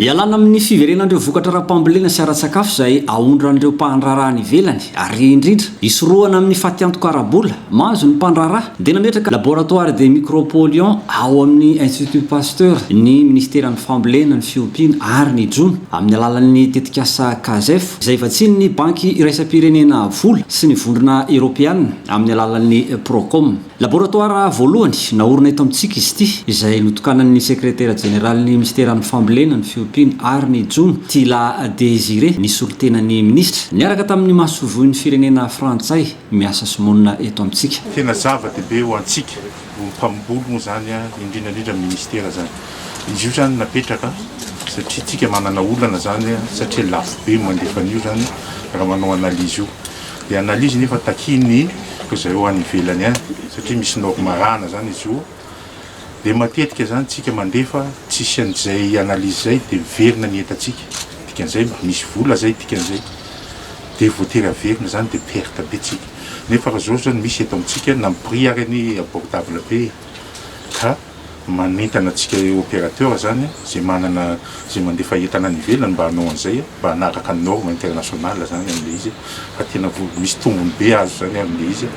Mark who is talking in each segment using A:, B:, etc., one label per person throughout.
A: Ialana amin'ny fiverenandreo vokatra rapambolena sy ara-tsakafo izay aondrandreo mpandraraha ny ivelany ary indrindra isorohana amin'ny fatiantoka arabola mahazo ny mpandraraha dia nametraka laboratoire de micropolion ao amin'ny Institut Pasteur ny ministéran'ny fambolena ny fiompiana ary ny jono amin'ny alalan'ny tetikasa KAZEF izay vatsiny ny banky iraisam-pirenena vola sy ny vondrona Europeanina amin'ny alalan'ny Procom. Laboratoire voalohany naorina eto amintsika izy ity izay notokanan'ny sekretera jeneral'ny ministéran'ny fambolena ny fiompiana ary ny jono Tila Désiré nisolotenan'ny ministra niaraka tamin'ny masovoin'ny firenena frantsay miasa somonina eto amintsika.
B: Tena zava-dehibe ho antsika mpamboly moa zany indrindrandrindra ministera zany izy io zany napetraka satria tsika manana olana zany satria lafo be mandefa an'io zany raha manao analizy io dia analizy nefa takiny izay ho any ivelany any satria misy naoko marana zany izy io dia matetika zany tsika mandefa tsisy an'izay analizy zay dia miverina ny entatsika dikan'izay misy vola zay dikan'izay dia voatery averina zany dia perte be tsika nefa raha zao zany misy eto amintsika na prix arany abordable be ka manentana antsika opérateur zany zay manana zay mandefa entana ny ivelany mba hanao an'izay mba hanaraka ny norme internationale zany amin'ilay izy fa tena misy tombony be azo zany amin'ilay izy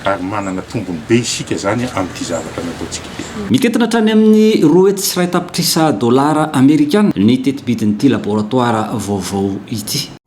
B: ary manana tombony be isika zany amin'ity zavatra nataontsika ity.
A: Mitentina hatrany amin'ny 2 sy 3 tapitrisa dolara amerikana ny tetibidin'ity laboratoire vaovao ity.